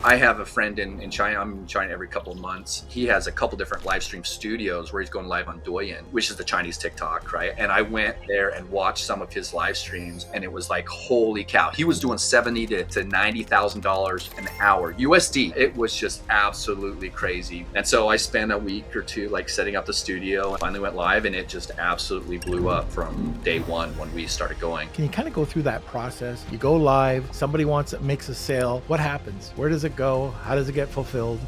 I have a friend in China. I'm in China every couple of months. He has a couple different live stream studios where he's going live on Douyin, which is the Chinese TikTok, right? And I went there and watched some of his live streams, and it was like, holy cow! He was doing $70,000 to $90,000 an hour USD. It was just absolutely crazy. And so I spent a week or two like setting up the studio, and finally went live, and it just absolutely blew up from day one when we started going. Can you kind of go through that process? You go live, somebody makes a sale. What happens? Where does it go? How does it get fulfilled?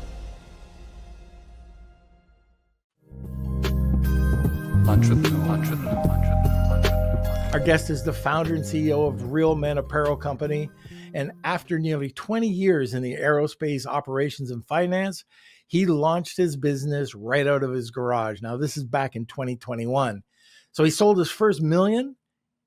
Our guest is the founder and CEO of Real Man Apparel Company. And after nearly 20 years in the aerospace operations and finance, he launched his business right out of his garage. Now, this is back in 2021. So he sold his first million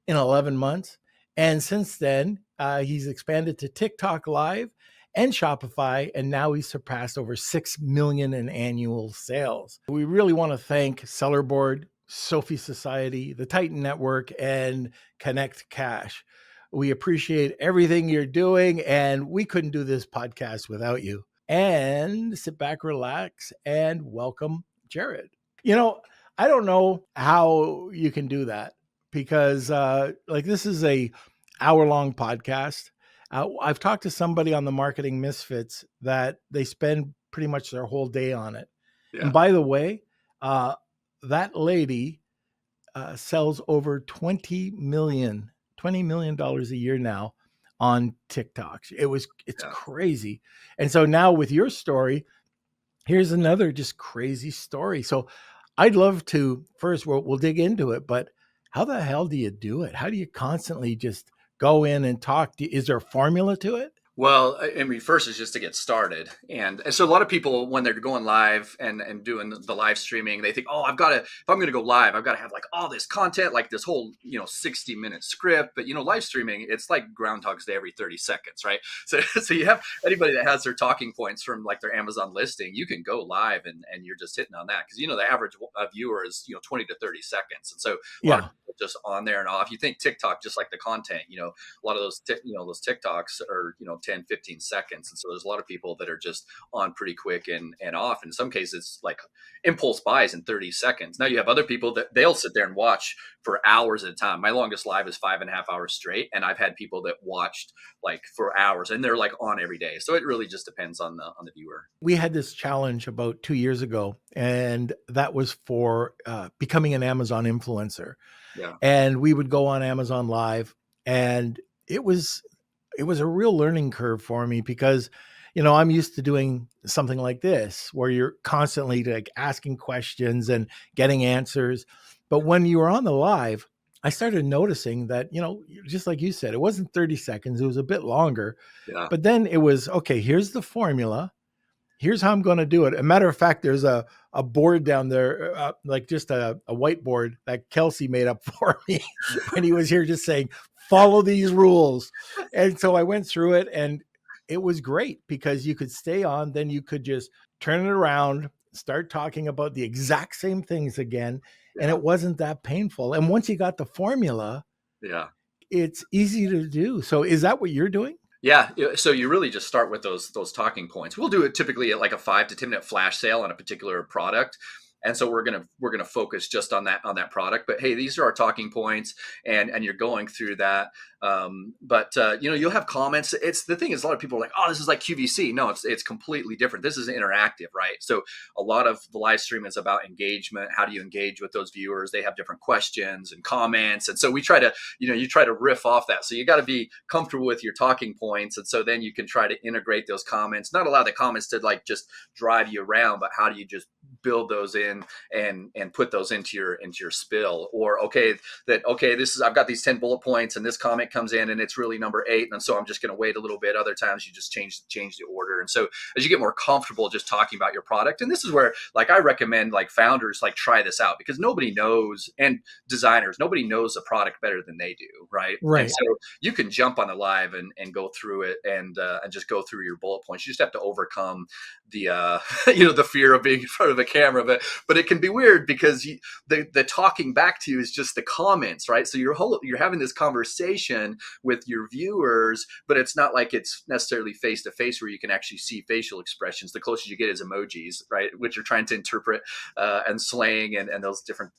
in 11 months. And since then, he's expanded to TikTok Live and Shopify, and now he's surpassed over 6 million in annual sales. We really want to thank Sellerboard, Sophie Society, the Titan Network, and Connect Cash. We appreciate everything you're doing, and we couldn't do this podcast without you. And sit back, relax, and welcome Jared. You know, I don't know how you can do that because this is a hour-long podcast. I've talked to somebody on the Marketing Misfits that they spend pretty much their whole day on it. Yeah. And by the way, that lady sells over $20 million a year now on TikTok. It's crazy. And so now with your story, here's another just crazy story. So I'd love to, first we'll dig into it, but how the hell do you do it? How do you constantly just go in and talk? Is there a formula to it? Well, I mean, first is just to get started. And so a lot of people, when they're going live and doing the live streaming, they think, oh, if I'm going to go live, I've got to have like all this content, like this whole, 60-minute script. But, live streaming, it's like Groundhog's Day every 30 seconds, right? So you have anybody that has their talking points from like their Amazon listing, you can go live and you're just hitting on that. Because, the average viewer is, 20 to 30 seconds. And so a lot of people just on there and off. You think TikTok, just like the content, a lot of those, those TikToks are, 10, 15 seconds. And so there's a lot of people that are just on pretty quick and off. In some cases, like impulse buys in 30 seconds. Now you have other people that they'll sit there and watch for hours at a time. My longest live is 5.5 hours straight. And I've had people that watched like for hours and they're like on every day. So it really just depends on the viewer. We had this challenge about 2 years ago, and that was for becoming an Amazon influencer. Yeah. And we would go on Amazon Live, and it was a real learning curve for me because, I'm used to doing something like this where you're constantly like asking questions and getting answers. But when you were on the live, I started noticing that, just like you said, it wasn't 30 seconds. It was a bit longer. Yeah. But then it was, okay, here's the formula. Here's how I'm going to do it. As a matter of fact, there's a board down there, like just a whiteboard that Kelsey made up for me when he was here, just saying, follow these rules. And so I went through it, and it was great because you could stay on, then you could just turn it around, start talking about the exact same things again. Yeah. And it wasn't that painful. And once you got the formula, it's easy to do. So is that what you're doing? Yeah. So you really just start with those talking points. We'll do it typically at like a 5 to 10 minute flash sale on a particular product. And so we're gonna focus just on that product. But hey, these are our talking points, and you're going through that. But you'll have comments. It's the thing is, a lot of people are like, oh, this is like QVC. No, it's completely different. This is interactive, right? So a lot of the live stream is about engagement. How do you engage with those viewers? They have different questions and comments, and so we try to you try to riff off that. So you got to be comfortable with your talking points, and so then you can try to integrate those comments. Not allow the comments to like just drive you around, but how do you just build those in and put those into your spill? Or this is, I've got these 10 bullet points and this comment comes in and it's really number 8, and so I'm just going to wait a little bit. Other times you just change the order. And so as you get more comfortable just talking about your product, and this is where like I recommend like founders like try this out, because nobody knows, and designers, nobody knows the product better than they do, right? And so you can jump on the live and go through it and just go through your bullet points. You just have to overcome the the fear of being in front of a camera. but it can be weird because the talking back to you is just the comments, right? So you're having this conversation with your viewers, but it's not like it's necessarily face to face where you can actually see facial expressions. The closest you get is emojis, right, which are trying to interpret and slang and those different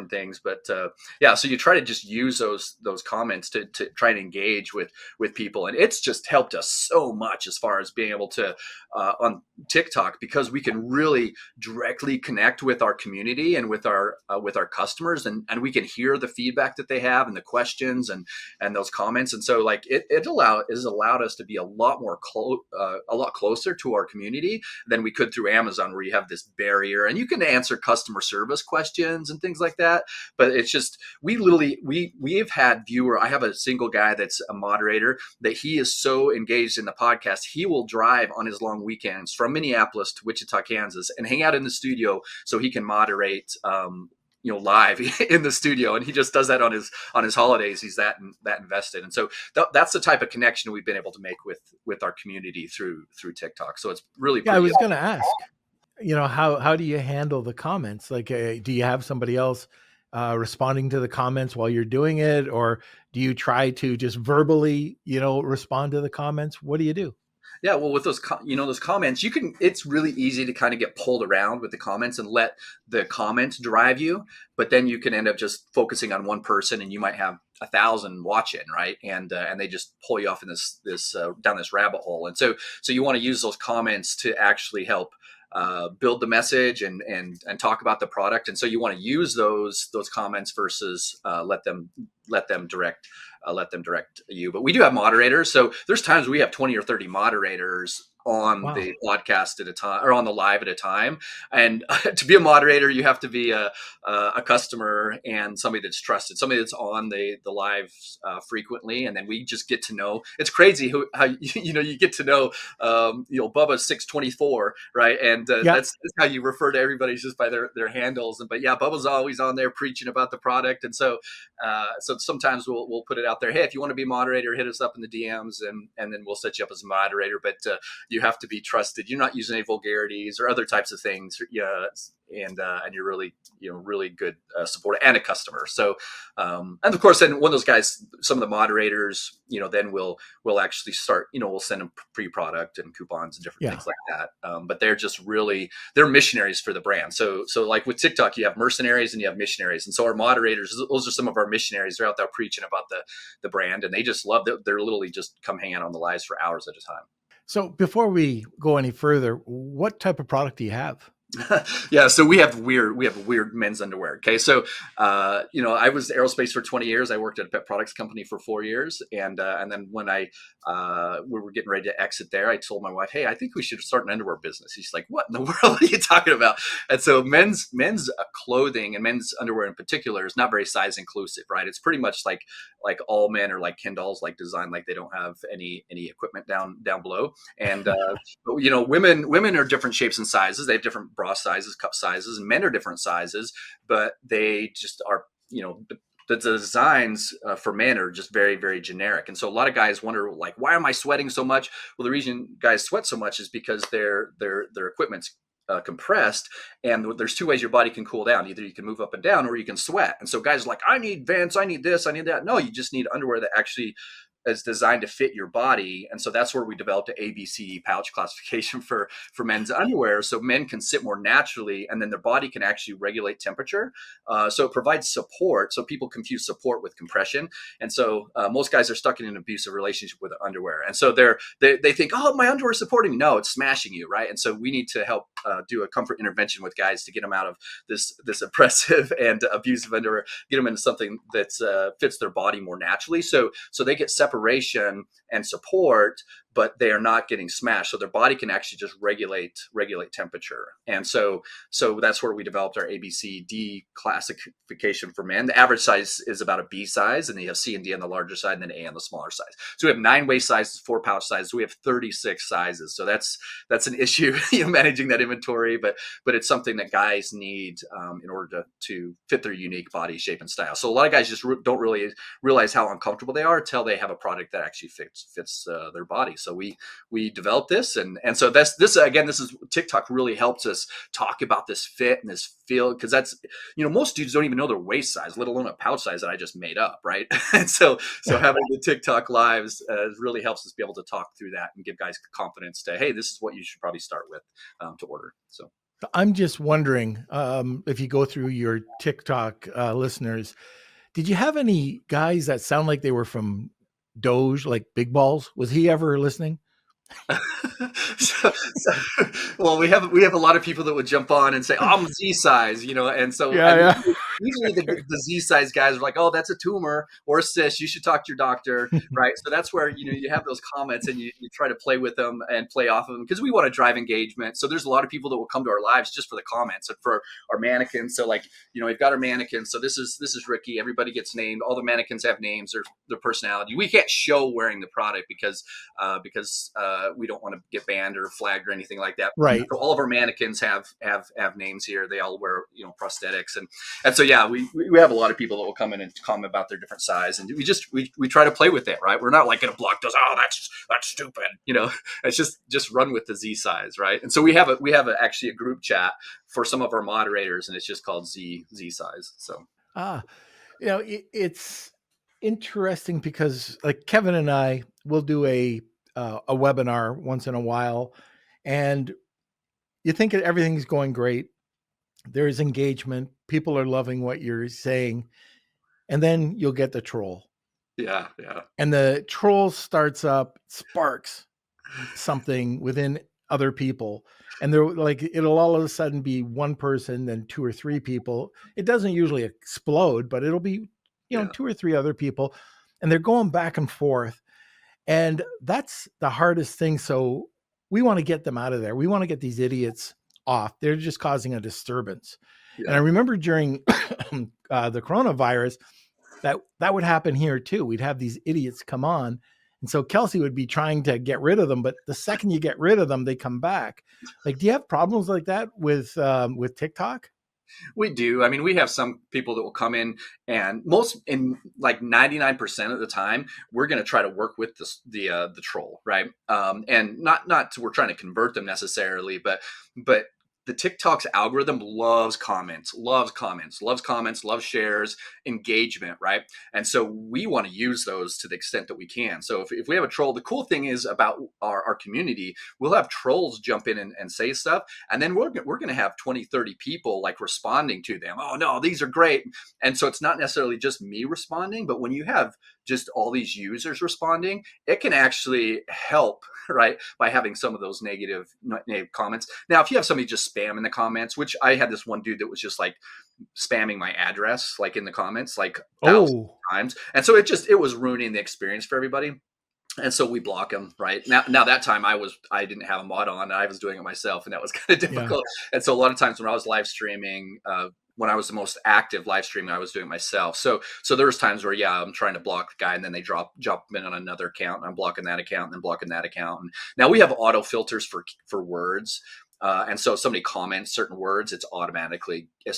things. But yeah, so you try to just use those comments to try and engage with people, and it's just helped us so much as far as being able to on TikTok, because we can really directly connect with our community and with our customers, and we can hear the feedback that they have and the questions and those comments. And so like it has allowed us to be a lot more a lot closer to our community than we could through Amazon, where you have this barrier and you can answer customer service questions and things like that. But it's just, we've had I have a single guy that's a moderator that he is so engaged in the podcast. He will drive on his long weekends from Minneapolis to Wichita, Kansas, and hang out in the studio so he can moderate live in the studio, and he just does that on his holidays. He's that invested. And so that's the type of connection we've been able to make with our community through TikTok. So it's really Yeah, I was awesome. going to ask, how do you handle the comments? Like, do you have somebody else responding to the comments while you're doing it, or do you try to just verbally, respond to the comments? What do you do? Yeah, well, with those those comments, it's really easy to kind of get pulled around with the comments and let the comments drive you, but then you can end up just focusing on one person, and you might have 1,000 watching, right? And they just pull you off in this down this rabbit hole. And so you want to use those comments to actually help build the message and talk about the product. And so you want to use those comments versus let them direct you. But we do have moderators, so there's times we have 20 or 30 moderators on Wow. the podcast at a time, or on the live at a time. And to be a moderator, you have to be a customer and somebody that's trusted, somebody that's on the live frequently. And then we just get to know. It's crazy how you get to know Bubba 624, right? And Yeah. that's how you refer to everybody, just by their handles. But yeah, Bubba's always on there preaching about the product. And so sometimes we'll put it out there. Hey, if you want to be a moderator, hit us up in the DMs, and then we'll set you up as a moderator. But you have to be trusted. You're not using any vulgarities or other types of things. And you're really really good supporter and a customer. So and of course, then one of those guys, some of the moderators, then we'll actually start, we'll send them pre-product and coupons and different things like that. But they're missionaries for the brand. So like with TikTok, you have mercenaries and you have missionaries. And so our moderators, those are some of our missionaries. They're out there preaching about the brand, and they just love it. They're literally just come hang out on the lives for hours at a time. So before we go any further, what type of product do you have? Yeah, so we have weird men's underwear. Okay, so I was aerospace for 20 years. I worked at a pet products company for 4 years, and then when we were getting ready to exit there, I told my wife, "Hey, I think we should start an underwear business." She's like, "What in the world are you talking about?" And so men's clothing, and men's underwear in particular, is not very size inclusive, right? It's pretty much like all men are like Ken dolls, like designed like they don't have any equipment down below. And but, women are different shapes and sizes. They have different bra sizes, cup sizes, and men are different sizes, but they just are, the designs for men are just very, very generic. And so a lot of guys wonder, like, why am I sweating so much? Well, the reason guys sweat so much is because their equipment's compressed, and there's two ways your body can cool down. Either you can move up and down, or you can sweat. And so guys are like, I need vents, I need this, I need that. No, you just need underwear that actually is designed to fit your body. And so that's where we developed an ABC pouch classification for men's underwear, so men can sit more naturally, and then their body can actually regulate temperature. So it provides support. So people confuse support with compression, and so most guys are stuck in an abusive relationship with underwear, and so they think, oh, my underwear is supporting me. No, it's smashing you, right? And so we need to help do a comfort intervention with guys to get them out of this oppressive and abusive underwear, get them into something that fits their body more naturally, so they get separation and support, but they are not getting smashed. So their body can actually just regulate temperature. And so that's where we developed our ABCD classification for men. The average size is about a B size, and then you have C and D on the larger side, and then A on the smaller size. So we have 9 waist sizes, 4 pouch sizes. So we have 36 sizes. So that's an issue, managing that inventory, but it's something that guys need in order to fit their unique body shape and style. So a lot of guys just don't really realize how uncomfortable they are until they have a product that actually fits their body. So we developed this, and so this again, this is TikTok really helps us talk about this fit and this feel, because that's, most dudes don't even know their waist size, let alone a pouch size that I just made up, right? And so having the TikTok lives really helps us be able to talk through that and give guys confidence to, hey, this is what you should probably start with to order. So I'm just wondering, if you go through your TikTok listeners, did you have any guys that sound like they were from Doge, like Big Balls? Was he ever listening? so, well, we have a lot of people that would jump on and say, "Oh, I'm Z size," and so I Yeah, mean, yeah. usually the Z size guys are like, "Oh, that's a tumor or a cyst. You should talk to your doctor," right? So that's where you have those comments and you try to play with them and play off of them, because we want to drive engagement. So there's a lot of people that will come to our lives just for the comments and for our mannequins. So like, we've got our mannequins. So this is Ricky. Everybody gets named. All the mannequins have names or their personality. We can't show wearing the product because we don't want to get banned or flagged or anything like that. Right. So all of our mannequins have names here. They all wear prosthetics, and so yeah, we have a lot of people that will come in and comment about their different size, and we try to play with it, right? We're not like going to block those. Oh, that's stupid. It's just run with the Z size, right? And so we have actually a group chat for some of our moderators, and it's just called Z size. So Ah, it's interesting because like Kevin and I will do a webinar once in a while, and you think everything's going great. There's engagement. People are loving what you're saying, and then you'll get the troll, yeah, yeah, and the troll sparks something within other people, and they're like, it'll all of a sudden be one person, then two or three people. It doesn't usually explode, but it'll be yeah, two or three other people, and they're going back and forth, and that's the hardest thing. So we want to get them out of there. We want to get these idiots off. They're just causing a disturbance. And I yeah. remember during the coronavirus, that would happen here too. We'd have these idiots come on, and so Kelsey would be trying to get rid of them, but the second you get rid of them, they come back. Like, do you have problems like that with TikTok? We do. I mean, we have some people that will come in in like 99% of the time, we're going to try to work with the troll, right? And we're trying to convert them necessarily, but the TikTok's algorithm loves comments, loves shares, engagement, right? And so we want to use those to the extent that we can. So if we have a troll, the cool thing is about our community, we'll have trolls jump in and say stuff, and then we're going to have 20, 30 people like responding to them. Oh no, these are great. And so it's not necessarily just me responding, but when you have just all these users responding, it can actually help, right, by having some of those negative comments. Now, if you have somebody just spam in the comments, which I had this one dude that was just like spamming my address, like in the comments, like thousands Oh, of times. And so it was ruining the experience for everybody. And so we block them, right? Now that time I didn't have a mod on, and I was doing it myself, and that was kind of yeah. difficult. And so a lot of times when I was live streaming, when I was the most active live streaming, I was doing it myself. So there was times where, yeah, I'm trying to block the guy, and then they drop in on another account, and I'm blocking that account, and then blocking that account. And now we have auto filters for words. And so if somebody comments certain words, it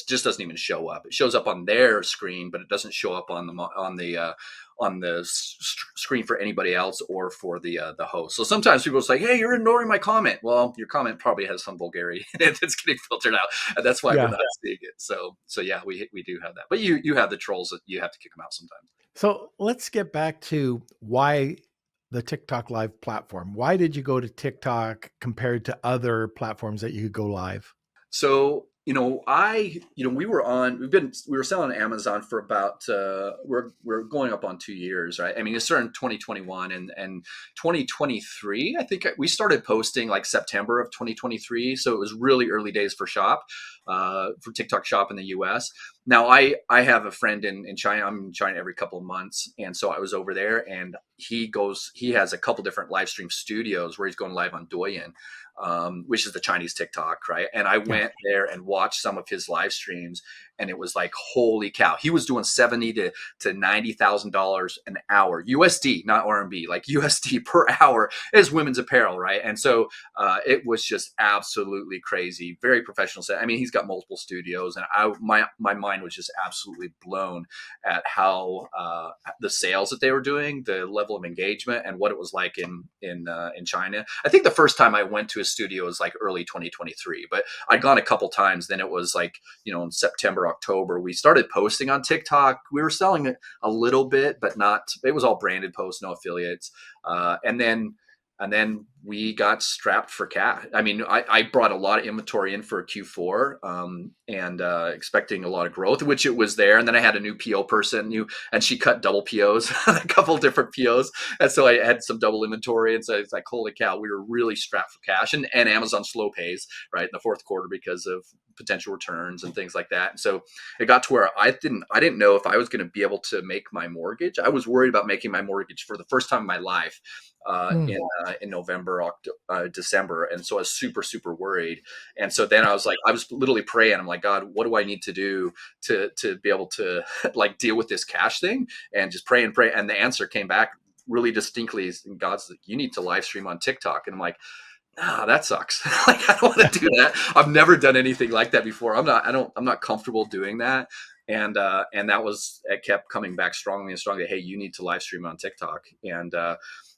just doesn't even show up. It shows up on their screen, but it doesn't show up on the screen for anybody else or for the host. So sometimes people say, "Hey, you're ignoring my comment." Well, your comment probably has some vulgarity in it that's getting filtered out, and that's why we're Yeah. not seeing it. So yeah, we do have that. But you have the trolls that you have to kick them out sometimes. So let's get back to why the TikTok live platform. Why did you go to TikTok compared to other platforms that you could go live? So, we were selling on Amazon for about, we're going up on 2 years, right? I mean, it started in 2021 and 2023, I think we started posting like September of 2023. So it was really early days for for TikTok shop in the US. Now I have a friend in China. I'm in China every couple of months. And so I was over there, and he has a couple different live stream studios where he's going live on Douyin, which is the Chinese TikTok, right? And I Yeah. went there and watched some of his live streams, and it was like, holy cow, he was doing $70,000 to $90,000 an hour, USD, not RMB, like USD per hour is women's apparel, right? And so it was just absolutely crazy, very professional set. I mean, he's got multiple studios, and my mind was just absolutely blown at how the sales that they were doing, the level of engagement, and what it was like in China. I think the first time I went to a studio was like early 2023, but I'd gone a couple times. Then it was like, in September, October, we started posting on TikTok. We were selling it a little bit, but not. It was all branded posts, no affiliates, and then we got strapped for cash. I mean, I brought a lot of inventory in for Q4 and expecting a lot of growth, which it was there. And then I had a new PO person, and she cut double POs, a couple different POs. And so I had some double inventory. And so it's like, holy cow, we were really strapped for cash. And Amazon slow pays, right, in the fourth quarter because of potential returns and things like that. And so it got to where I didn't know if I was going to be able to make my mortgage. I was worried about making my mortgage for the first time in my life. In November, December. And so I was super, super worried. And so then I was literally praying. I'm like, God, what do I need to do to be able to like deal with this cash thing? And just pray and pray. And the answer came back really distinctly. God's like, you need to live stream on TikTok. And I'm like, that sucks. Like, I don't want to do that. I've never done anything like that before. I'm not comfortable doing that. And it kept coming back strongly and strongly. Hey, you need to live stream on TikTok.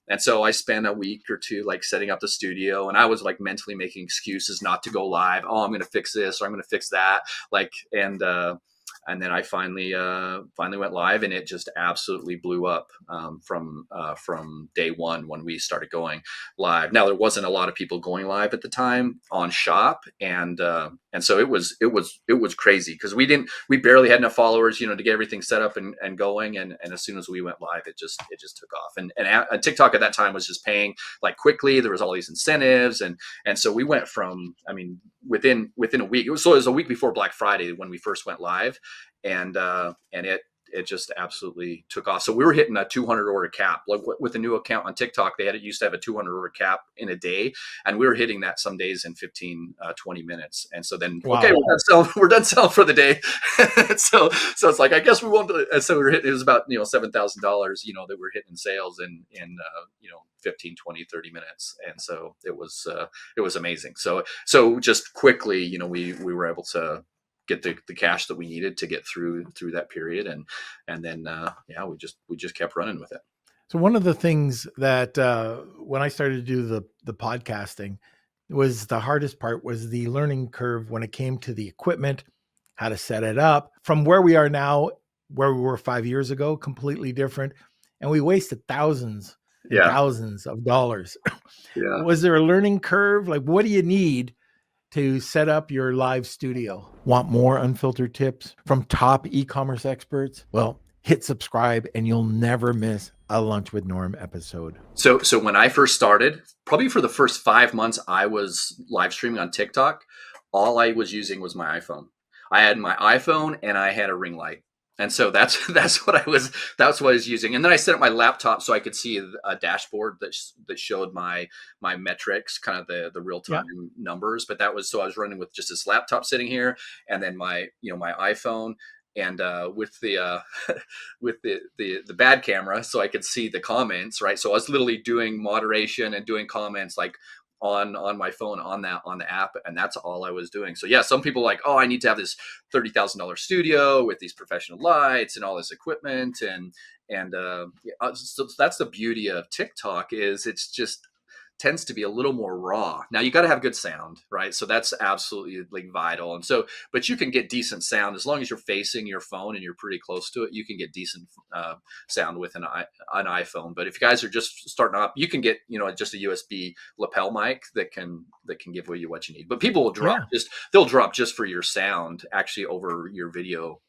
And so I spent a week or two like setting up the studio, and I was like mentally making excuses not to go live. Oh, I'm going to fix this, or I'm going to fix that. And then I finally went live, and it just absolutely blew up from day one when we started going live. Now, there wasn't a lot of people going live at the time on Shop, and so it was crazy because we barely had enough followers, to get everything set up and going. And as soon as we went live, it just took off. And TikTok at that time was just paying like quickly. There was all these incentives, and so we went from, I mean, within a week. It was a week before Black Friday when we first went live, and it just absolutely took off. So we were hitting a 200 order cap. Like with a new account on TikTok, used to have a 200 order cap in a day, and we were hitting that some days in 15, 20 minutes. And so then, Wow. okay, we're done selling for the day. so it's like, I guess we won't. And so we were hitting, it was about, $7,000, that we're hitting sales in 15, 20, 30 minutes. And so it was amazing. So just quickly, we were able to get the cash that we needed to get through that period, and then we just kept running with it. So one of the things that when I started to do the podcasting, was the hardest part was the learning curve when it came to the equipment, how to set it up. From where we are now, where we were 5 years ago, completely different, and we wasted thousands and thousands of dollars. Yeah. Was there a learning curve? Like, what do you need to set up your live studio? Want more unfiltered tips from top e-commerce experts? Well, hit subscribe and you'll never miss a Lunch with Norm episode. So when I first started, probably for the first 5 months I was live streaming on TikTok, all I was using was my iPhone. I had my iPhone and I had a ring light. And so that's what I was using. And then I set up my laptop so I could see a dashboard that showed my metrics, kind of the real time numbers. But I was running with just this laptop sitting here, and then my iPhone, and with the with the bad camera, so I could see the comments, right? So I was literally doing moderation and doing comments like on my phone on the app, and that's all I was doing. So yeah, some people like, oh, I need to have this $30,000 studio with these professional lights and all this equipment, and so that's the beauty of TikTok, is it's just tends to be a little more raw. Now you got to have good sound, right? So that's absolutely like vital. And so, but you can get decent sound as long as you're facing your phone and you're pretty close to it. You can get decent sound with an iPhone. But if you guys are just starting up, you can get just a USB lapel mic that can give you what you need. But people will drop they'll drop just for your sound actually over your video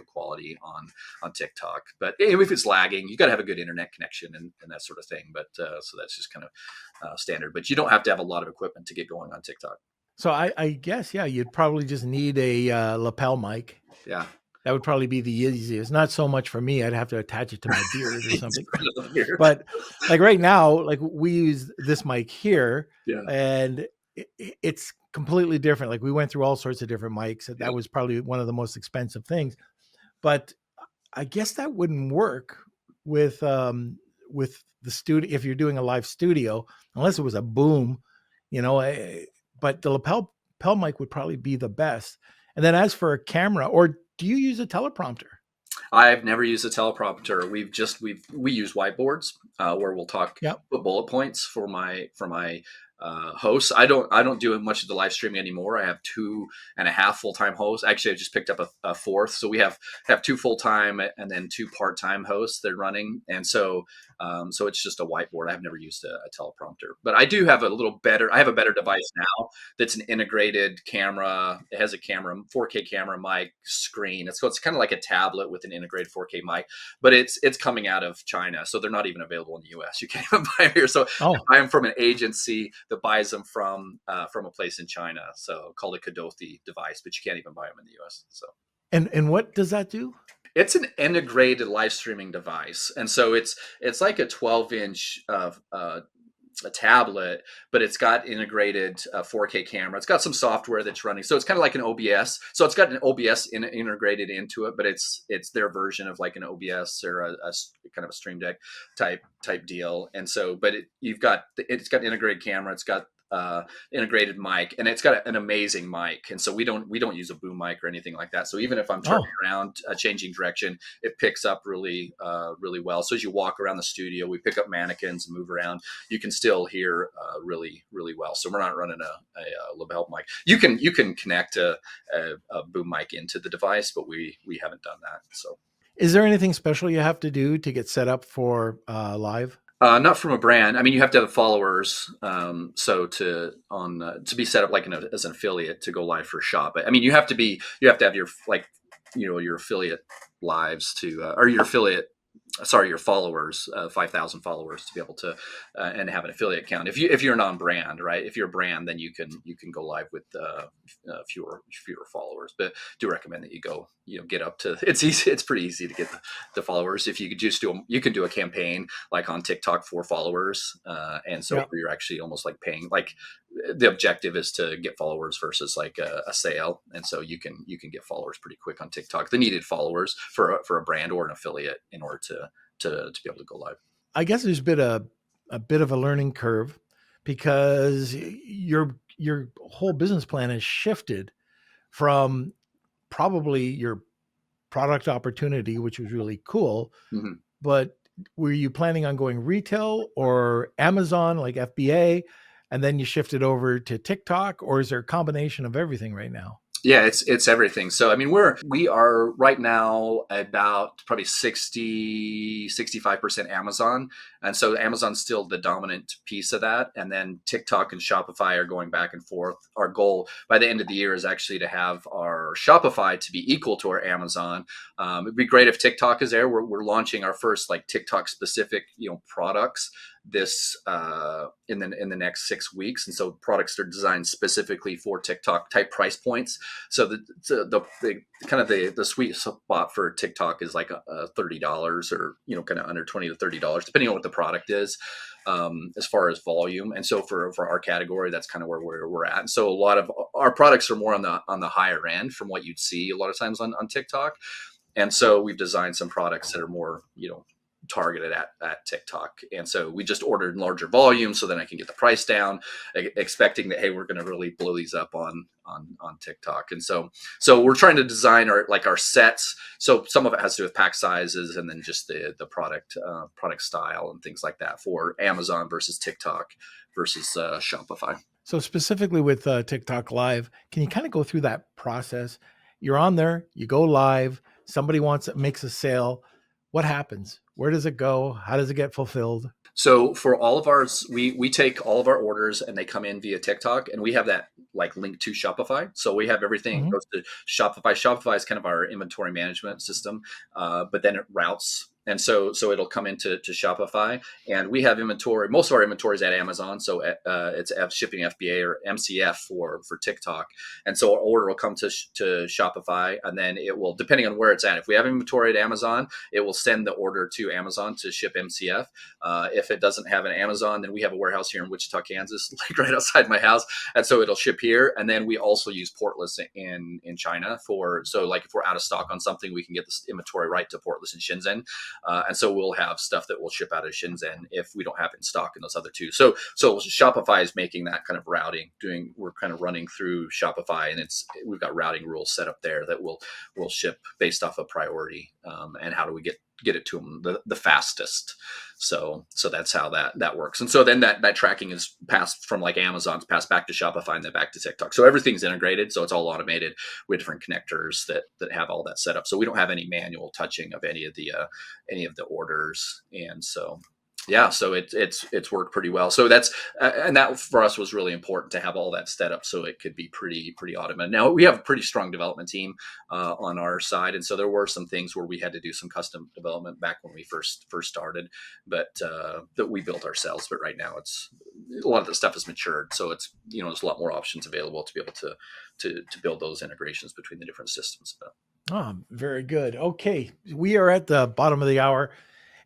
quality on TikTok. But if it's lagging, you got to have a good internet connection and that sort of thing. But so that's just kind of standard, but you don't have to have a lot of equipment to get going on TikTok. So I guess, you'd probably just need a lapel mic. Yeah. That would probably be the easiest. Not so much for me. I'd have to attach it to my beard or something. But like right now, like we use this mic here, and it's completely different. Like we went through all sorts of different mics. Yep. That was probably one of the most expensive things. But I guess that wouldn't work with the studio if you're doing a live studio, unless it was a boom, you know. But the lapel mic would probably be the best. And then as for a camera, or do you use a teleprompter? I've never used a teleprompter. We use whiteboards where we'll Yep. put bullet points for my hosts. I don't do much of the live streaming anymore. I have 2.5 full-time hosts. Actually, I just picked up a fourth, so we have 2 full-time and then 2 part-time hosts they're running, and so it's just a whiteboard. I've never used a teleprompter, but I do have I have a better device now that's an integrated camera. It has a camera, 4K camera, mic, screen. It's kind of like a tablet with an integrated 4K mic, but it's coming out of China, so they're not even available in the US. You can't even buy them here. So Oh, I am from an agency that buys them from a place in China, so called a Kadothi device, but you can't even buy them in the US. So. and what does that do? It's an integrated live streaming device, and so it's like a 12-inch a tablet, but it's got integrated 4K camera. It's got some software that's running, so it's kind of like an OBS. So it's got an OBS integrated into it, but it's their version of like an OBS or a kind of a Stream Deck type deal. And so, but it's got integrated camera. It's got integrated mic, and it's got an amazing mic. And so we don't use a boom mic or anything like that. So even if I'm turning around, changing direction, it picks up really well. So as you walk around the studio, we pick up mannequins and move around. You can still hear really well. So we're not running a lapel mic. You can connect a boom mic into the device, but we haven't done that. So. Is there anything special you have to do to get set up for live? Not from a brand. I mean, you have to have followers. So to be set up like as an affiliate to go live for Shop. I mean, you have to have your your affiliate lives or your affiliate. Sorry, your followers, 5,000 followers to be able to and have an affiliate account. If you're non-brand, right? If you're a brand, then you can go live with fewer followers. But do recommend that you go, get up to. It's easy. It's pretty easy to get the followers. If you could just you can do a campaign like on TikTok for followers, and so you're actually almost like paying. Like the objective is to get followers versus like a sale, and so you can get followers pretty quick on TikTok. The needed followers for a brand or an affiliate in order to be able to go live. I guess there's been a bit of a learning curve because your whole business plan has shifted from probably your product opportunity, which was really cool. Mm-hmm. But were you planning on going retail or Amazon, like FBA, and then you shifted over to TikTok, or is there a combination of everything right now? Yeah, it's everything. So, I mean, we are right now about probably 65% Amazon. And so Amazon's still the dominant piece of that. And then TikTok and Shopify are going back and forth. Our goal by the end of the year is actually to have our Shopify to be equal to our Amazon. It'd be great if TikTok is there. We're launching our first like TikTok specific, products this in the next 6 weeks, and so products are designed specifically for TikTok type price points. So the kind of the sweet spot for TikTok is like $30 or kind of under $20 to $30 depending on what the product is, as far as volume. And so for our category, that's kind of where we're at. And so a lot of our products are more on the higher end from what you'd see a lot of times on TikTok. And so we've designed some products that are more targeted at TikTok. And so we just ordered in larger volume so then I can get the price down, expecting that, hey, we're going to really blow these up on TikTok. And so we're trying to design our sets. So some of it has to do with pack sizes and then just the product style and things like that for Amazon versus TikTok versus Shopify. So specifically with TikTok Live, can you kind of go through that process? You're on there, you go live, somebody makes a sale. What happens? Where does it go? How does it get fulfilled? So for all of ours, we take all of our orders and they come in via TikTok, and we have that like linked to Shopify. So we have everything goes to Shopify. Shopify is kind of our inventory management system, but then it routes And so it'll come into Shopify, and we have inventory. Most of our inventory is at Amazon, so it's shipping FBA or MCF for TikTok. And so our order will come to Shopify, and then it will, depending on where it's at. If we have inventory at Amazon, it will send the order to Amazon to ship MCF. If it doesn't have an Amazon, then we have a warehouse here in Wichita, Kansas, like right outside my house, and so it'll ship here. And then we also use portless in China so like if we're out of stock on something, we can get this inventory right to portless in Shenzhen. And so we'll have stuff that will ship out of Shenzhen if we don't have it in stock in those other two. So Shopify is making that kind of routing. We're kind of running through Shopify, and we've got routing rules set up there that will ship based off of priority, and how do we get it to them the fastest. So that's how that works. And so then that tracking is passed from like Amazon's passed back to Shopify and then back to TikTok. So everything's integrated. So it's all automated with different connectors that have all that set up. So we don't have any manual touching of any of the orders. And so yeah, so it's worked pretty well. So that's and that for us was really important to have all that set up so it could be pretty automated. Now we have a pretty strong development team on our side, and so there were some things where we had to do some custom development back when we first started, but that we built ourselves. But right now it's a lot of the stuff has matured, so it's there's a lot more options available to be able to build those integrations between the different systems. Oh, very good. Okay, we are at the bottom of the hour.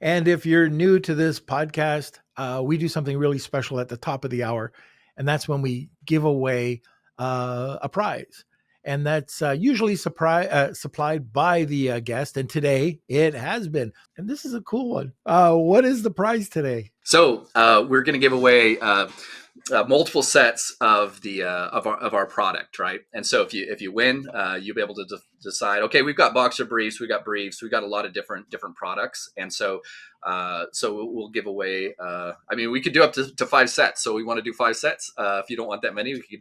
And if you're new to this podcast, we do something really special at the top of the hour. And that's when we give away a prize. And that's usually supplied by the guest. And today it has been. And this is a cool one. What is the prize today? So we're going to give away multiple sets of the of our product, right? And so if you win, you'll be able to decide. Okay, we've got boxer briefs, we got a lot of different products, and so we'll give away. I mean, we could do up to 5 sets. So we want to do 5 sets. If you don't want that many, you could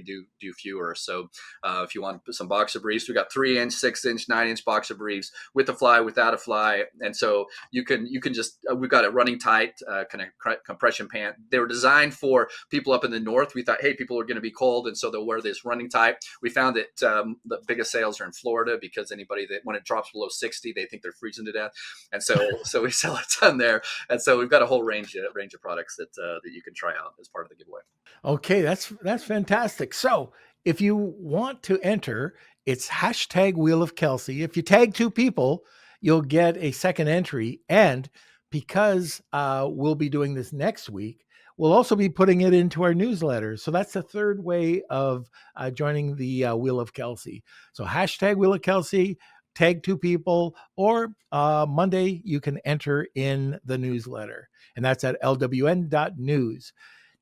do fewer. So if you want some boxer briefs, we got 3-inch, 6-inch, 9-inch boxer briefs with a fly, without a fly, and so you can just we've got a running tight kind of compression pant. They were designed for people up in the north. We thought, hey, people are going to be cold, and so they'll wear this running tight. We found that the biggest sales are in Florida, because anybody that when it drops below 60, they think they're freezing to death, and so we sell a ton there. And so we've got a whole range of products that you can try out as part of the giveaway. Okay, that's fantastic. So if you want to enter, it's hashtag Wheel of Kelsey. If you tag 2 people, you'll get a second entry. And because we'll be doing this next week, we'll also be putting it into our newsletter. So that's the third way of joining the Wheel of Kelsey. So hashtag Wheel of Kelsey, tag 2 people, or Monday you can enter in the newsletter. And that's at lwn.news.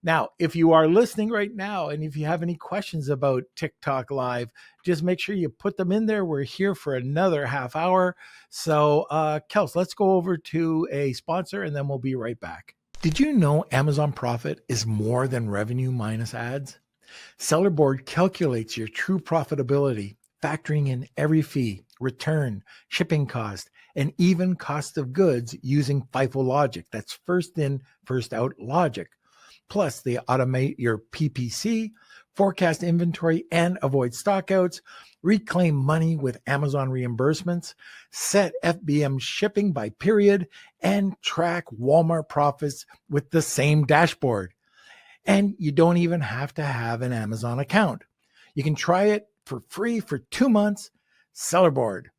Now, if you are listening right now, and if you have any questions about TikTok Live, just make sure you put them in there. We're here for another half hour. So, Kels, let's go over to a sponsor, and then we'll be right back. Did you know Amazon profit is more than revenue minus ads? Seller Board calculates your true profitability, factoring in every fee, return, shipping cost, and even cost of goods using FIFO logic. That's first in, first out logic. Plus, they automate your PPC, forecast inventory and avoid stockouts, reclaim money with Amazon reimbursements, set FBM shipping by period, and track Walmart profits with the same dashboard. And you don't even have to have an Amazon account. You can try it for free for 2 months. Seller Board.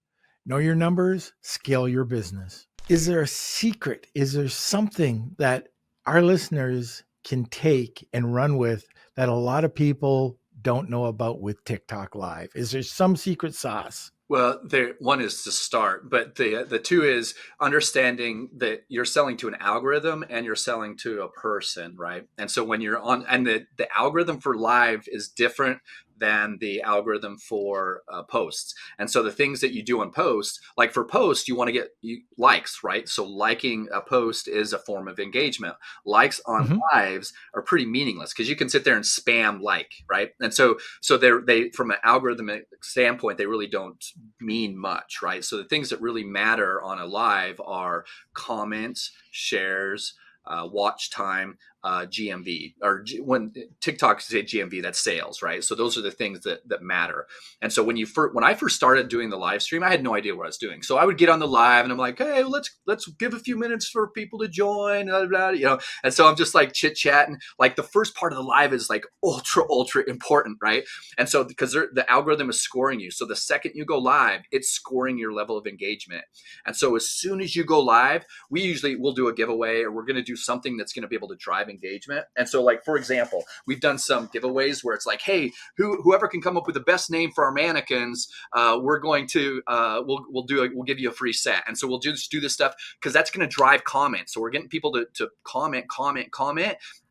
Know your numbers, scale your business. Is there a secret? Is there something that our listeners can take and run with that a lot of people don't know about with TikTok Live? Is there some secret sauce? Well, one is to start, but the two is understanding that you're selling to an algorithm and you're selling to a person, right? And so when you're on, and the algorithm for live is different than the algorithm for posts. And so the things that you do on posts, like for posts, you want to get likes, right? So liking a post is a form of engagement. Likes on lives are pretty meaningless because you can sit there and spam like, right? And so they from an algorithmic standpoint, they really don't mean much, right? So the things that really matter on a live are comments, shares, watch time, GMV, or when TikTok say GMV, that's sales, right? So those are the things that matter. And so when I first started doing the live stream, I had no idea what I was doing. So I would get on the live and I'm like, hey, let's give a few minutes for people to join, blah, blah, blah. And so I'm just like chit chatting. Like the first part of the live is like ultra important, right? And so because the algorithm is scoring you, so the second you go live, it's scoring your level of engagement. And so as soon as you go live, we'll do a giveaway, or we're going to do something that's going to be able to drive engagement. And so, like, for example, we've done some giveaways where it's like, hey, whoever can come up with the best name for our mannequins, we're going to we'll give you a free set. And so we'll just do this stuff because that's going to drive comments. So we're getting people to comment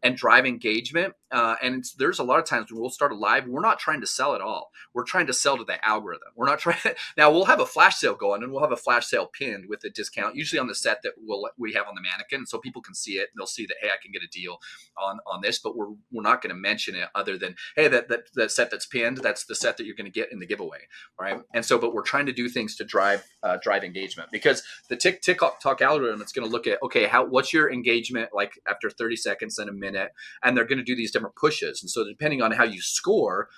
and drive engagement. And there's a lot of times when we'll start a live, we're not trying to sell at all. We're trying to sell to the algorithm. We're not trying now we'll have a flash sale going, and we'll have a flash sale pinned with a discount, usually on the set that we have on the mannequin. So people can see it and they'll see that, hey, I can get a deal on this, but we're not going to mention it other than, hey, that set that's pinned, that's the set that you're going to get in the giveaway. Right. And so, but we're trying to do things to drive engagement, because the TikTok algorithm, it's going to look at, okay, what's your engagement like after 30 seconds and a minute, and they're going to do these different pushes. And so depending on how you score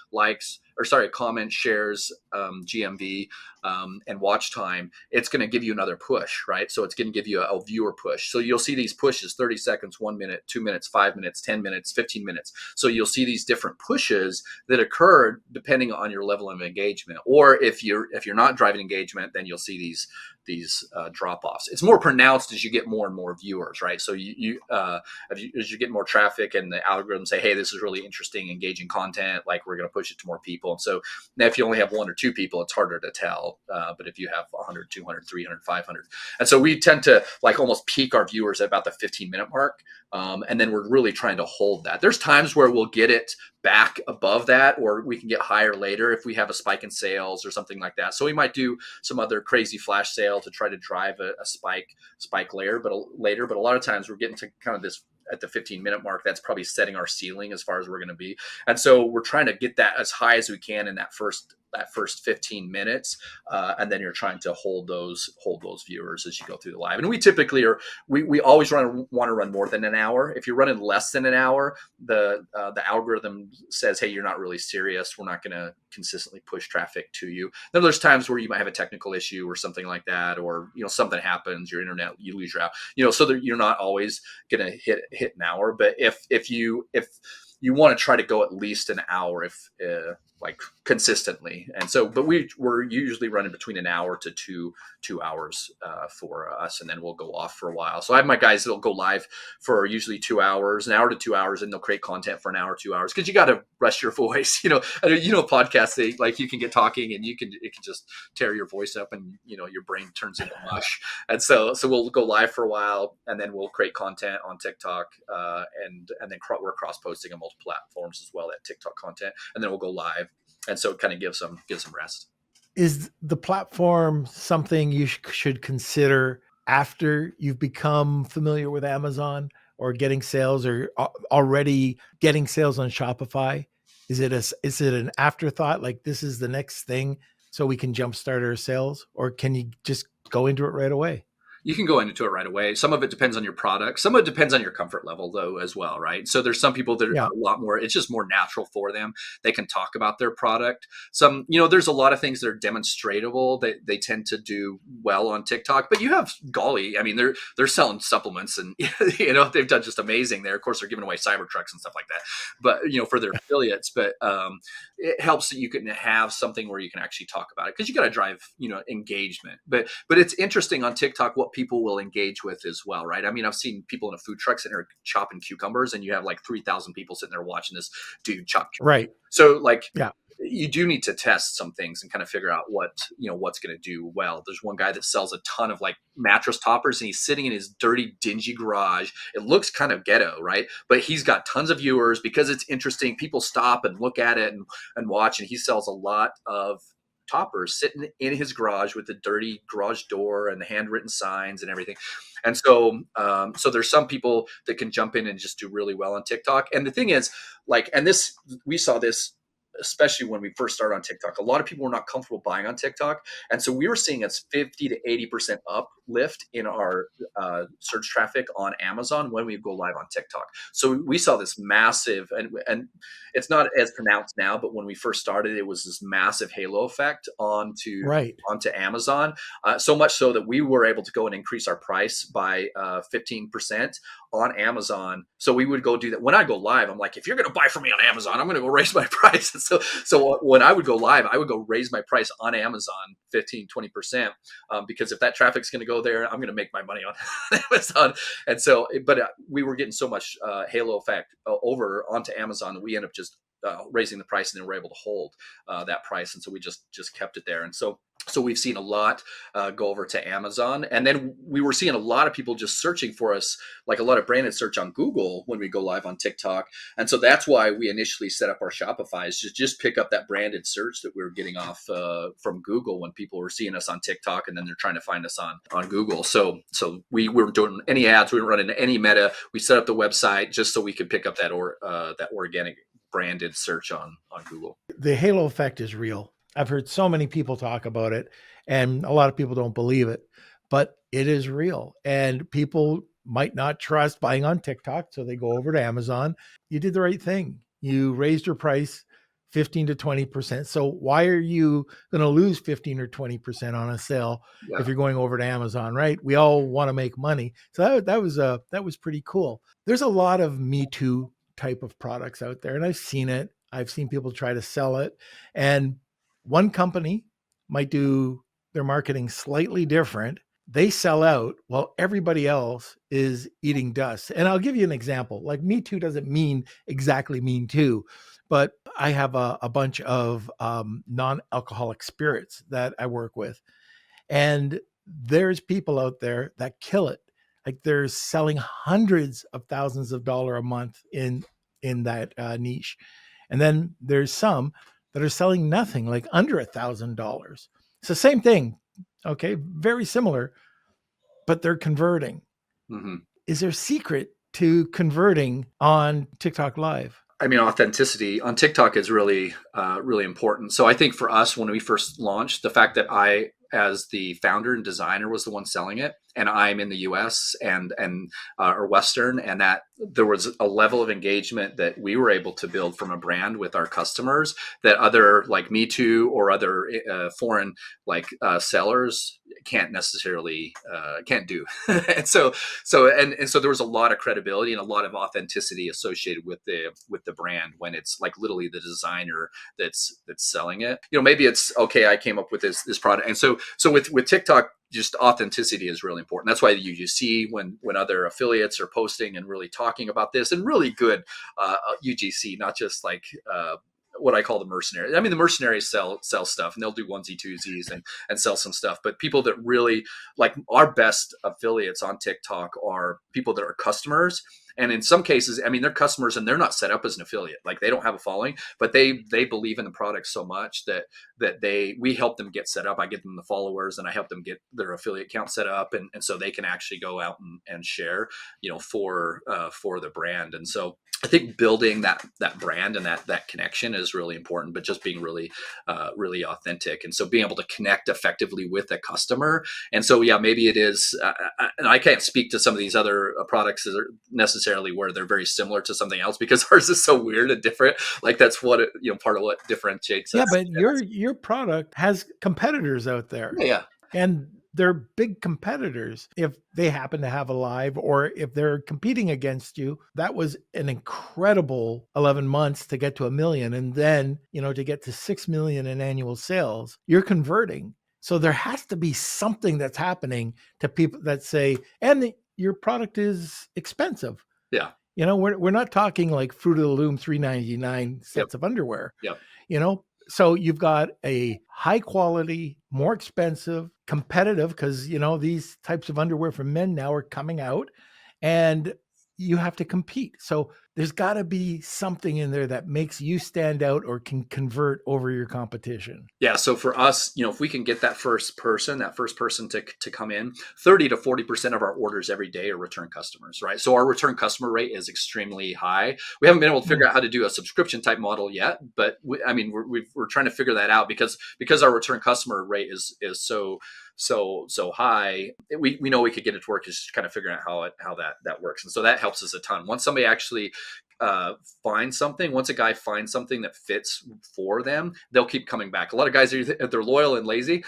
comments, shares, GMV, and watch time, it's going to give you another push, right? So it's going to give you a viewer push. So you'll see these pushes: 30 seconds, 1 minute, 2 minutes, 5 minutes, 10 minutes, 15 minutes. So you'll see these different pushes that occur depending on your level of engagement. Or if you're not driving engagement, then you'll see these drop-offs. It's more pronounced as you get more and more viewers, right? So as you get more traffic and the algorithm say, hey, this is really interesting, engaging content, like we're going to push it to more people. And so now if you only have 1 or 2 people, it's harder to tell. But if you have 100, 200, 300, 500. And so we tend to like almost peak our viewers at about the 15-minute mark. And then we're really trying to hold that. There's times where we'll get it back above that, or we can get higher later if we have a spike in sales or something like that. So we might do some other crazy flash sale to try to drive a spike later. But a lot of times we're getting to kind of this at the 15-minute mark. That's probably setting our ceiling as far as we're going to be. And so we're trying to get that as high as we can in that first 15 minutes. And then you're trying to hold those viewers as you go through the live. And we typically we always want to run more than an hour. If you're running less than an hour, the algorithm says, hey, you're not really serious. We're not going to consistently push traffic to you. Then there's times where you might have a technical issue or something like that, or something happens, your internet, you lose your out, so that you're not always going to hit an hour. But if you want to try to go at least an hour, if like consistently. And so, but we're usually running between an hour to 2 hours for us, and then we'll go off for a while. So I have my guys that'll go live for usually 2 hours, an hour to 2 hours, and they'll create content for an hour, 2 hours, because you got to rest your voice. Podcasts, like you can get talking and it can just tear your voice up, and your brain turns into mush. And so we'll go live for a while, and then we'll create content on TikTok, and then we're cross posting on multiple platforms as well, that TikTok content, and then we'll go live. And so it kind of gives them rest. Is the platform something you should consider after you've become familiar with Amazon, or getting sales, or already getting sales on Shopify? Is it an afterthought, like this is the next thing so we can jumpstart our sales, or can you just go into it right away? You can go into it right away. Some of it depends on your product. Some of it depends on your comfort level, though, as well, right? So there's some people that are Yeah. a lot more, it's just more natural for them. They can talk about their product. Some, there's a lot of things that are demonstratable that they tend to do well on TikTok. But you have Golly, I mean, they're selling supplements, and they've done just amazing there. Of course, they're giving away Cybertrucks and stuff like that, but for their affiliates. But it helps that you can have something where you can actually talk about it, because you got to drive engagement. But it's interesting on TikTok what people will engage with as well, right? I mean, I've seen people in a food truck sitting there chopping cucumbers, and you have like 3,000 people sitting there watching this dude chop cucumbers. Right. So like, Yeah. you do need to test some things and kind of figure out what's going to do well. There's one guy that sells a ton of like mattress toppers, and he's sitting in his dirty, dingy garage. It looks kind of ghetto, right? But he's got tons of viewers because it's interesting. People stop and look at it and watch, and he sells a lot of toppers sitting in his garage with the dirty garage door and the handwritten signs and everything. And so there's some people that can jump in and just do really well on TikTok. And the thing is, like, and we saw this especially when we first started on TikTok. A lot of people were not comfortable buying on TikTok. And so we were seeing a 50 to 80% uplift in our search traffic on Amazon when we go live on TikTok. So we saw this massive, and it's not as pronounced now, but when we first started, it was this massive halo effect Right. onto Amazon. So much so that we were able to go and increase our price by 15% on Amazon. So we would go do that. When I go live, I'm like, if you're going to buy from me on Amazon, I'm going to go raise my price. So when I would go live, I would go raise my price on Amazon 15, 20%, because if that traffic's going to go there, I'm going to make my money on Amazon. And so, but we were getting so much halo effect over onto Amazon that we end up just raising the price, and then we're able to hold that price. And so we just kept it there. And so we've seen a lot go over to Amazon. And then we were seeing a lot of people just searching for us, like a lot of branded search on Google when we go live on TikTok. And so that's why we initially set up our Shopify, is just pick up that branded search that we were getting off from Google when people were seeing us on TikTok, and then they're trying to find us on Google. So we weren't doing any ads. We weren't running any meta. We set up the website just so we could pick up that organic branded search on Google. The halo effect is real. I've heard so many people talk about it, and a lot of people don't believe it, but it is real. And people might not trust buying on TikTok, so they go over to Amazon. You did the right thing. You raised your price 15 to 20%. So why are you going to lose 15 or 20% on a sale if you're going over to Amazon, right? We all want to make money. So that was pretty cool. There's a lot of Me Too type of products out there, and I've seen it. I've seen people try to sell it, and one company might do their marketing slightly different. They sell out while everybody else is eating dust. And I'll give you an example. Like, Me Too doesn't mean exactly mean too, but I have a bunch of non-alcoholic spirits that I work with. And there's people out there that kill it. Like, they're selling hundreds of thousands of dollars a month in that niche. And then there's some that are selling nothing, like under $1,000. It's the same thing. Okay. Very similar, but they're converting. Mm-hmm. Is there a secret to converting on TikTok Live? I mean, authenticity on TikTok is really, really important. So I think for us, when we first launched, the fact that I, as the founder and designer, was the one selling it, and I'm in the U.S. and or Western, and that there was a level of engagement that we were able to build from a brand with our customers that other, like Me Too or other foreign sellers can't necessarily can't do. And so there was a lot of credibility and a lot of authenticity associated with the brand when it's like literally the designer that's selling it. Maybe it's okay, I came up with this product. And so with TikTok, just authenticity is really important. That's why you see when other affiliates are posting and really talking about this, and really good UGC, not just like what I call the mercenaries. I mean, the mercenaries sell stuff, and they'll do onesie twosies and sell some stuff. But people that really, like, our best affiliates on TikTok are people that are customers. And in some cases, I mean, they're customers and they're not set up as an affiliate. Like, they don't have a following, but they believe in the product so much that we help them get set up. I get them the followers, and I help them get their affiliate account set up, and so they can actually go out and share, for the brand. And so I think building that brand and that connection is really important, but just being really, really authentic. And so being able to connect effectively with a customer. And so, yeah, maybe it is, and I can't speak to some of these other products that are necessarily where they're very similar to something else, because ours is so weird and different. Like, that's what part of what differentiates us. Yeah, but your product has competitors out there. Yeah. And they're big competitors. If they happen to have a live, or if they're competing against you, that was an incredible 11 months to get to 1 million. And then, to get to 6 million in annual sales, you're converting. So there has to be something that's happening to people that say, and your product is expensive. Yeah. We're not talking like Fruit of the Loom $3.99 sets of underwear. Yep. So you've got a high quality, more expensive, competitive, because, these types of underwear for men now are coming out, and you have to compete. So there's got to be something in there that makes you stand out or can convert over your competition. Yeah. So for us, if we can get that first person to come in, 30 to 40% of our orders every day are return customers, right? So our return customer rate is extremely high. We haven't been able to figure Mm. out how to do a subscription type model yet, but we're trying to figure that out because our return customer rate is so high. We know we could get it to work. It's just kind of figuring out how that works, and so that helps us a ton. Once somebody actually once a guy finds something that fits for them, they'll keep coming back. A lot of guys they're loyal and lazy,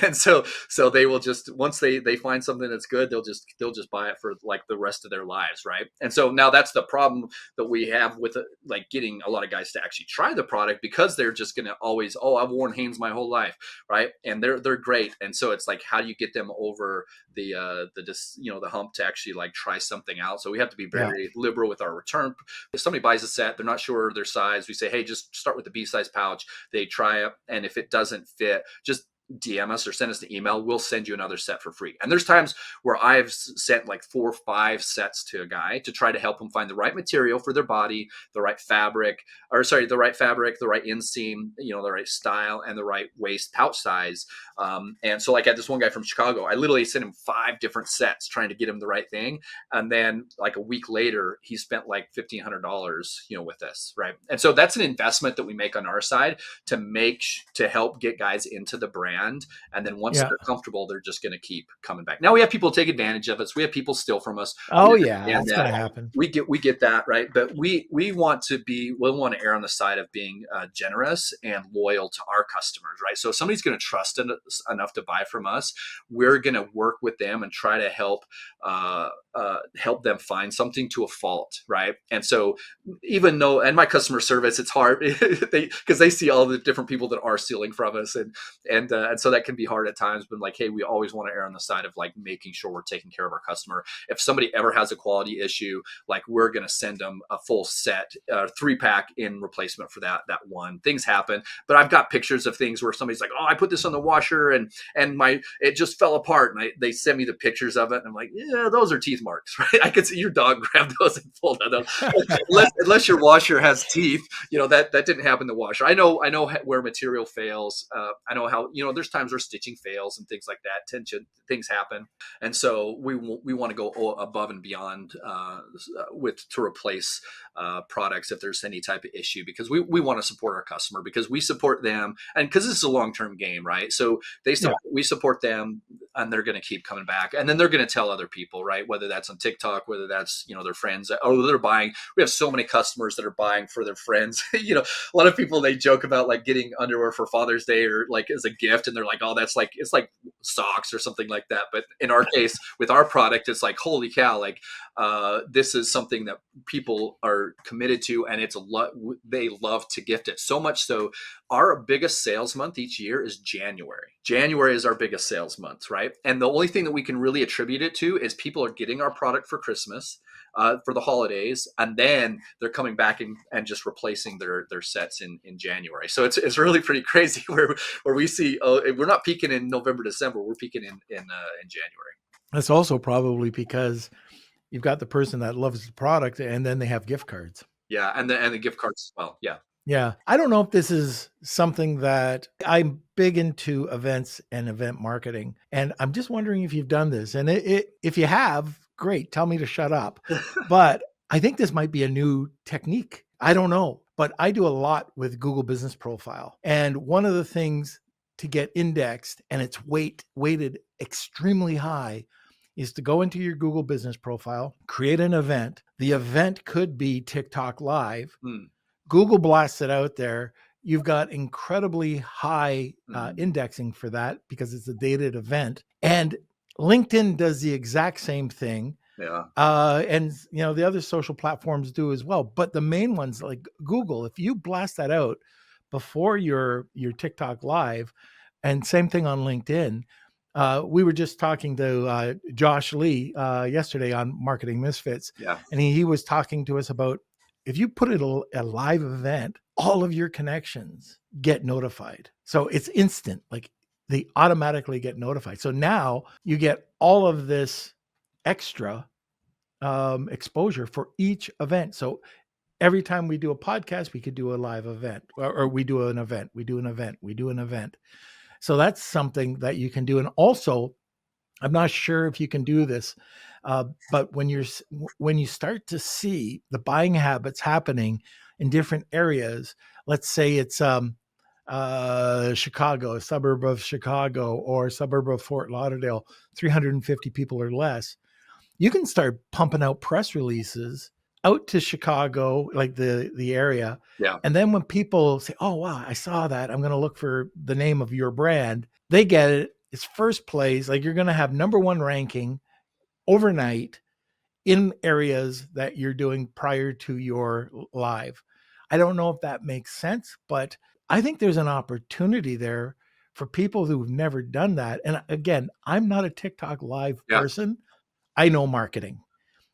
and so they will just, once they find something that's good, they'll just buy it for like the rest of their lives, right? And so now that's the problem that we have with like getting a lot of guys to actually try the product, because they're just gonna always, oh, I've worn Hanes my whole life, right? And they're great, and so it's like, how do you get them over the hump to actually like try something out? So we have to be Yeah. very liberal with our return. If somebody buys a set, they're not sure their size, we say, hey, just start with the B size pouch. They try it, and if it doesn't fit, just DM us or send us an email. We'll send you another set for free. And there's times where I've sent like 4 or 5 sets to a guy to try to help him find the right material for their body, the right fabric, the right inseam, the right style, and the right waist pouch size. And so like I had this one guy from Chicago, I literally sent him 5 different sets trying to get him the right thing. And then like a week later, he spent like $1,500, with us. Right. And so that's an investment that we make on our side to help get guys into the brand. And then once Yeah. they're comfortable, they're just going to keep coming back. Now we have people take advantage of us. We have people steal from us. Oh yeah, that's going to happen. We get that, right? But we want to err on the side of being generous and loyal to our customers, right? So if somebody's going to trust us enough to buy from us, we're going to work with them and try to help them find something to a fault, right? And so even though, and my customer service, it's hard because they see all the different people that are stealing from us, and so that can be hard at times. But like, hey, we always want to err on the side of like making sure we're taking care of our customer. If somebody ever has a quality issue, like we're going to send them a full set, 3-pack in replacement for that one. Things happen, but I've got pictures of things where somebody's like, oh, I put this on the washer and it just fell apart, and they send me the pictures of it, and I'm like, yeah, those are teeth marks, right? I could see your dog grab those and fold them. Unless your washer has teeth, that didn't happen in the washer. I know where material fails. I know how, there's times where stitching fails and things like that. Tension things happen, and so we want to go above and beyond to replace products if there's any type of issue, because we want to support our customer, because we support them, and because this is a long-term game, right? So we support them, and they're going to keep coming back, and then they're going to tell other people, right? Whether that's on TikTok, whether that's their friends, or they're buying. We have so many customers that are buying for their friends. A lot of people, they joke about like getting underwear for Father's Day or like as a gift, and they're like, oh, that's like, it's like socks or something like that. But in our case, with our product, it's like, holy cow, like this is something that people are committed to, and they love to gift it. So much so, our biggest sales month each year is January. January is our biggest sales month, right? And the only thing that we can really attribute it to is people are getting our product for Christmas, for the holidays, and then they're coming back and just replacing their sets in January. So it's really pretty crazy where we see, we're not peaking in November, December, we're peaking in January. That's also probably because you've got the person that loves the product, and then they have gift cards. Yeah, and the gift cards as well. Yeah. Yeah. I don't know if this is something that I'm big into events and event marketing, and I'm just wondering if you've done this. And if you have, great, tell me to shut up. But I think this might be a new technique. I don't know, but I do a lot with Google Business Profile. And one of the things to get indexed, and it's weighted extremely high, is to go into your Google Business Profile, create an event. The event could be TikTok Live. Google blasts it out there. You've got incredibly high indexing for that because it's a dated event. And LinkedIn does the exact same thing. Yeah. And the other social platforms do as well. But the main ones like Google, if you blast that out before your TikTok Live, and same thing on LinkedIn. We were just talking to Josh Lee yesterday on Marketing Misfits. Yeah. And he was talking to us about, if you put it a live event, all of your connections get notified. So it's instant, like they automatically get notified. So now you get all of this extra exposure for each event. So every time we do a podcast, we could do a live event, or we do an event, we do an event, we do an event. So that's something that you can do. And also, I'm not sure if you can do this, but when you start to see the buying habits happening in different areas, let's say it's Chicago, a suburb of Chicago, or a suburb of Fort Lauderdale, 350 people or less, you can start pumping out press releases out to Chicago, like the area. Yeah. And then when people say, "Oh wow, I saw that. I'm going to look for the name of your brand." They get it. It's first place. Like you're going to have number one ranking overnight in areas that you're doing prior to your live. I don't know if that makes sense, but I think there's an opportunity there for people who've never done that. And again, I'm not a TikTok live Yeah. person. I know marketing.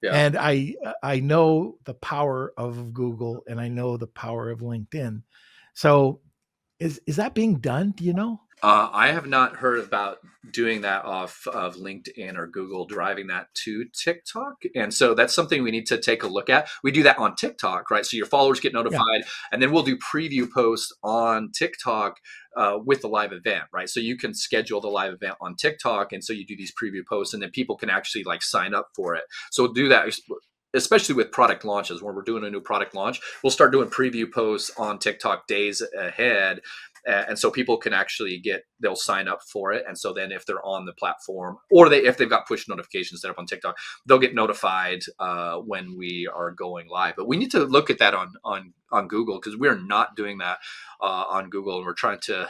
Yeah. And I know the power of Google, and I know the power of LinkedIn. So is that being done? Do you know? I have not heard about doing that off of LinkedIn or Google, driving that to TikTok. And so that's something we need to take a look at. We do that on TikTok, right? So your followers get Yeah. notified, and then we'll do preview posts on TikTok with the live event, right? So you can schedule the live event on TikTok. And so you do these preview posts, and then people can actually like sign up for it. So we'll do that. Especially with product launches, when we're doing a new product launch, we'll start doing preview posts on TikTok days ahead. And so people can actually they'll sign up for it. And so then if they're on the platform, or if they've got push notifications set up on TikTok, they'll get notified when we are going live. But we need to look at that on Google, because we're not doing that on Google. And we're trying to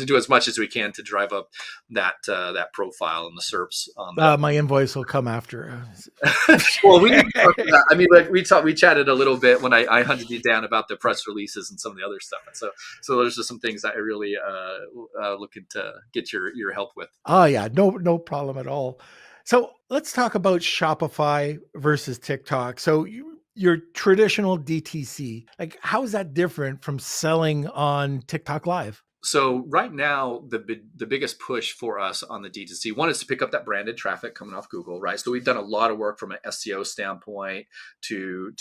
do as much as we can to drive up that profile and the SERPs on that. My invoice will come after. Well, we need to talk about. I mean, like we chatted a little bit when I hunted you down about the press releases and some of the other stuff, and so there's just some things that I really looking to get your help with. Oh yeah, no problem at all. So let's talk about Shopify versus TikTok. So your traditional DTC, like how is that different from selling on TikTok Live? So right now, the biggest push for us on the D2C one is to pick up that branded traffic coming off Google, right? So we've done a lot of work from an SEO standpoint to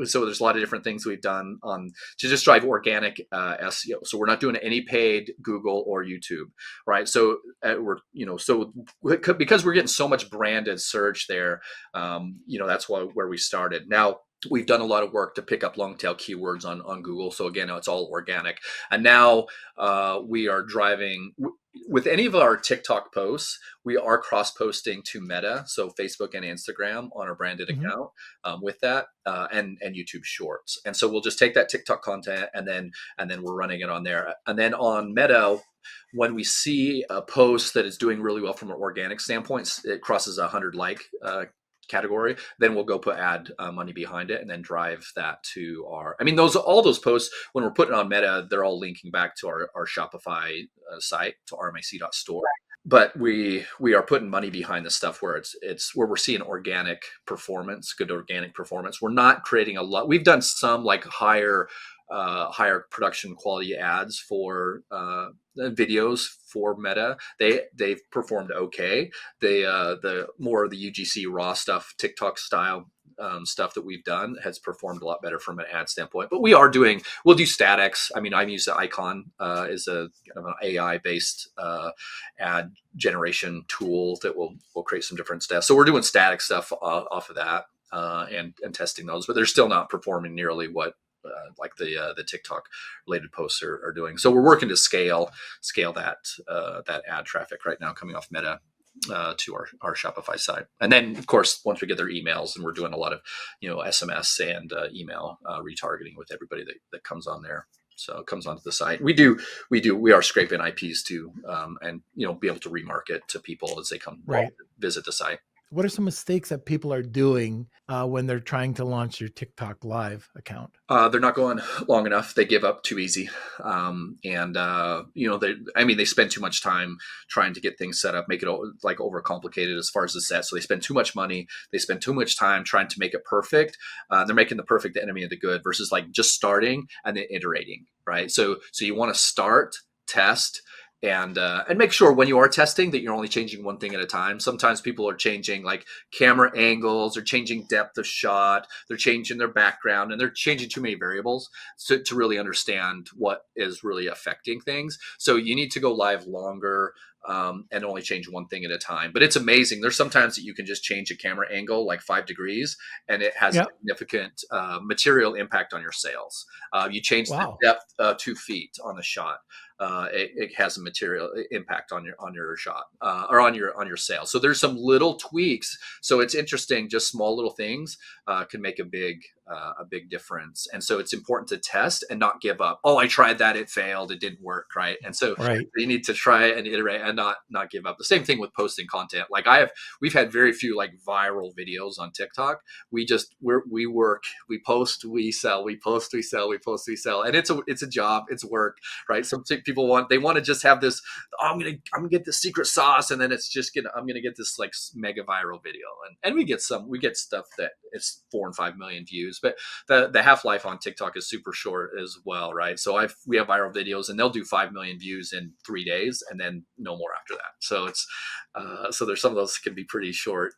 so there's a lot of different things we've done on to just drive organic SEO. So we're not doing any paid Google or YouTube, right? So because we're getting so much branded search there, that's where we started. Now we've done a lot of work to pick up long tail keywords on Google. So again, it's all organic. And now we are driving with any of our TikTok posts, we are cross posting to Meta, so Facebook and Instagram on our branded account with that, and YouTube Shorts. And so we'll just take that TikTok content and then we're running it on there. And then on Meta, when we see a post that is doing really well from an organic standpoint, it crosses 100 category, then we'll go put ad money behind it and then drive that to all those posts, when we're putting on Meta, they're all linking back to our Shopify site, to rmac.store. But we are putting money behind the stuff where it's where we're seeing organic performance, good organic performance. We're not creating a lot. We've done some like higher production quality ads for videos for Meta. They've performed okay. The more of the UGC raw stuff, TikTok style stuff that we've done has performed a lot better from an ad standpoint. But we'll do statics. I mean, I've used the Icon as a kind of an AI based ad generation tool that will create some different stuff. So we're doing static stuff off of that and testing those, but they're still not performing nearly what like the TikTok related posts are doing. So we're working to scale that ad traffic right now coming off Meta to our Shopify site. And then of course, once we get their emails, and we're doing a lot of SMS and email retargeting with everybody that comes on there. So it comes onto the site. We are scraping IPs too, and be able to remarket to people as they come visit the site. What are some mistakes that people are doing when they're trying to launch their TikTok Live account? They're not going long enough. They give up too easy. They spend too much time trying to get things set up, make it like overcomplicated as far as the set. So they spend too much money. They spend too much time trying to make it perfect. They're making the perfect the enemy of the good versus like just starting and then iterating, right? So you want to start, test, and make sure when you are testing that you're only changing one thing at a time. Sometimes people are changing like camera angles, or changing depth of shot, they're changing their background, and they're changing too many variables to really understand what is really affecting things. So you need to go live longer, and only change one thing at a time. But it's amazing. There's sometimes that you can just change a camera angle like 5 degrees, and it has Yep. significant material impact on your sales. You change the Wow. depth 2 feet on the shot. It has a material impact on your shot, or on your sales. So there's some little tweaks. So it's interesting. Just small little things can make a big difference. And so it's important to test and not give up. Oh, I tried that, it failed, it didn't work, right? And so Right. you need to try and iterate and not give up. The same thing with posting content. Like we've had very few like viral videos on TikTok. We work, we post, we sell, we post, we sell, we post, we sell, and it's a job, it's work, right? Some people want to just have this. Oh, I'm gonna get the secret sauce, and then I'm gonna get this like mega viral video, and we get stuff that it's 4 and 5 million views, but the half life on TikTok is super short as well, right? So we have viral videos, and they'll do 5 million views in 3 days, and then no more after that. So it's so there's some of those can be pretty short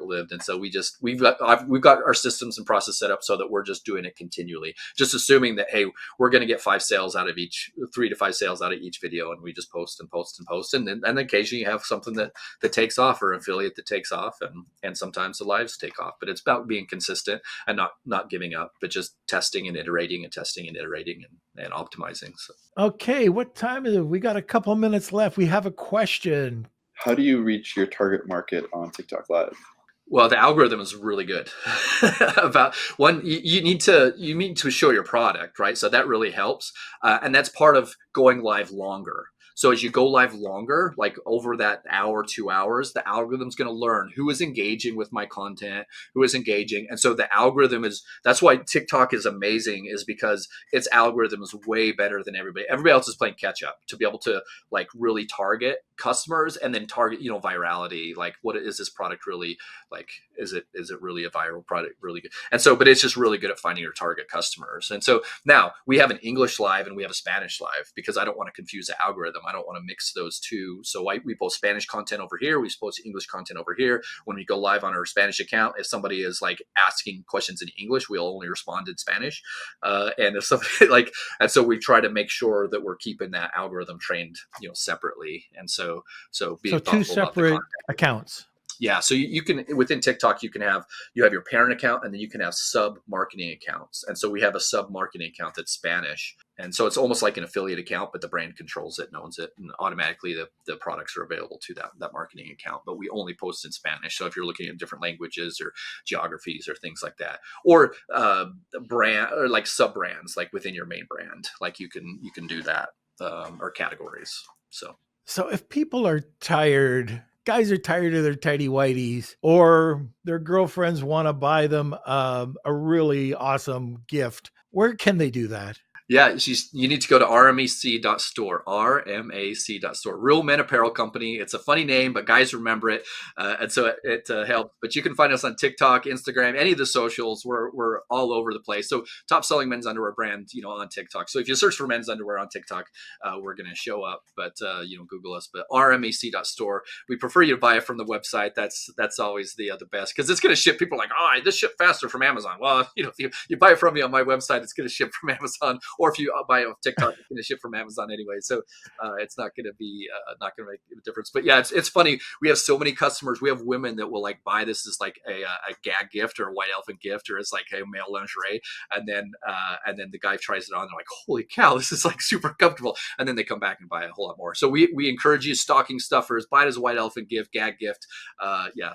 lived, and so we've got our systems and process set up so that we're just doing it continually, just assuming that, hey, we're going to get 3 to 5 sales out of each video, and we just post and post and post, and then occasionally you have something that takes off, or affiliate that takes off, and sometimes the lives take off. But it's about being consistent and not giving up, but just testing and iterating and testing and iterating and optimizing. So. Okay, what time is it? We got a couple minutes left. We have a question. How do you reach your target market on TikTok Live? Well, the algorithm is really good. About one, you need to show your product, right? So that really helps, and that's part of going live longer. So as you go live longer, like over that hour, 2 hours, the algorithm's going to learn who is engaging with my content, who is engaging. And so the algorithm that's why TikTok is amazing, is because its algorithm is way better than everybody. Everybody else is playing catch up to be able to like really target customers, and then target, virality. Like, what is this product really like? Is it really a viral product? Really good. And so, but it's just really good at finding your target customers. And so now we have an English live and we have a Spanish live, because I don't want to confuse the algorithm. I don't want to mix those two. So we post Spanish content over here. We post English content over here. When we go live on our Spanish account, if somebody is like asking questions in English, we'll only respond in Spanish. And if somebody and so we try to make sure that we're keeping that algorithm trained, separately. And so being two thoughtful about the separate content. accounts. Yeah, so you can, within TikTok, you have your parent account, and then you can have sub marketing accounts. And so we have a sub marketing account that's Spanish, and so it's almost like an affiliate account, but the brand controls it and owns it, and automatically the products are available to that marketing account. But we only post in Spanish. So if you're looking at different languages or geographies or things like that, or brand, or like sub brands, like within your main brand, like you can do that, or categories. So if people are tired, guys are tired of their tidy whities, or their girlfriends want to buy them a really awesome gift, where can they do that? Yeah, you need to go to rmac.store, rmac.store, Real Man Apparel Company. It's a funny name, but guys remember it, and so it helps. But you can find us on TikTok, Instagram, any of the socials. We're all over the place. So top selling men's underwear brand, on TikTok. So if you search for men's underwear on TikTok, we're going to show up. But Google us. But rmac.store. We prefer you to buy it from the website. That's always the best, because it's going to ship. People are like, oh, this ship faster from Amazon. Well, if you buy it from me on my website, it's going to ship from Amazon. Or if you buy it off TikTok, it's going to ship from Amazon anyway. So it's not going to be not going to make a difference. But yeah, it's funny. We have so many customers. We have women that will like buy this as like a gag gift or a white elephant gift, or it's like a male lingerie, and then the guy tries it on. They're like, holy cow, this is like super comfortable. And then they come back and buy a whole lot more. So we encourage you, stocking stuffers, buy it as a white elephant gift, gag gift.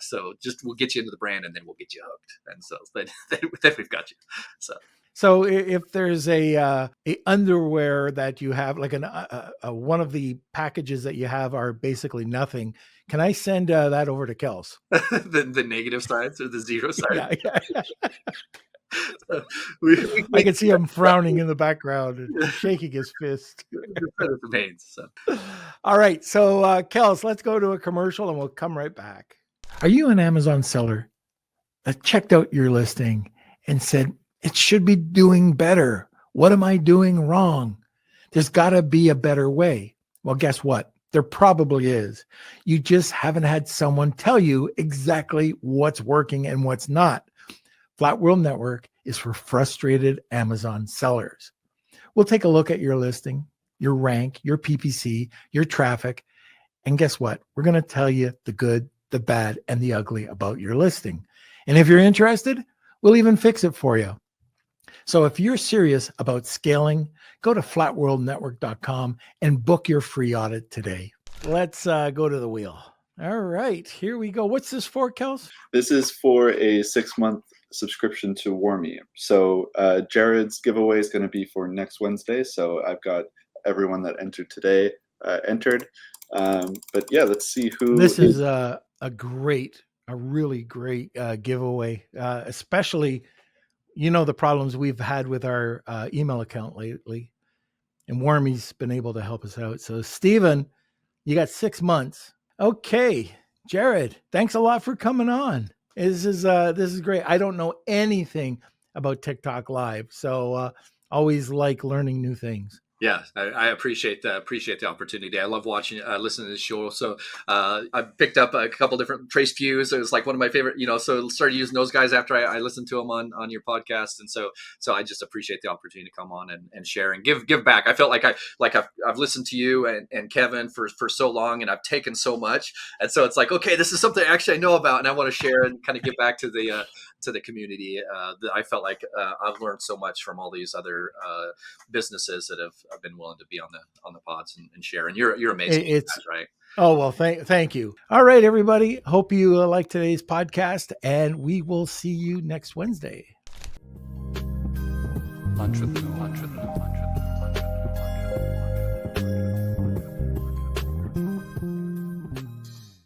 So just we'll get you into the brand, and then we'll get you hooked. And so then we've got you. So if there's a underwear that you have, like one of the packages that you have are basically nothing, can I send that over to Kels? the negative sides or the zero sides? Yeah. I can see him frowning in the background and shaking his fist. All right. So Kels, let's go to a commercial and we'll come right back. Are you an Amazon seller that checked out your listing and said, it should be doing better? What am I doing wrong? There's got to be a better way. Well, guess what? There probably is. You just haven't had someone tell you exactly what's working and what's not. Flat World Network is for frustrated Amazon sellers. We'll take a look at your listing, your rank, your PPC, your traffic. And guess what? We're going to tell you the good, the bad, and the ugly about your listing. And if you're interested, we'll even fix it for you. So if you're serious about scaling, go to flatworldnetwork.com and book your free audit today. Let's go to the wheel. All right, here we go. What's this for, Kels? This is for a 6-month subscription to Warmy. So Jared's giveaway is going to be for next Wednesday. So I've got everyone that entered today entered. But yeah, let's see who. This is a really great giveaway, especially, the problems we've had with our email account lately. And Warmy's been able to help us out. So Stephen, you got 6 months. Okay, Jared, thanks a lot for coming on. This is great. I don't know anything about TikTok Live, so always like learning new things. Yeah, I appreciate the opportunity. I love watching, listening to the show. So I picked up a couple different trace views. It was like one of my favorite, so started using those guys after I listened to them on your podcast. And so I just appreciate the opportunity to come on and share and give back. I felt like I've listened to you and Kevin for so long, and I've taken so much. And so it's like, okay, this is something actually I know about, and I want to share and kind of give back to the community. I felt like I've learned so much from all these other businesses that have been willing to be on the pods and share. And you're amazing. It's right. Oh, well, thank you. All right, everybody. Hope you like today's podcast, and we will see you next Wednesday. Entrepreneur.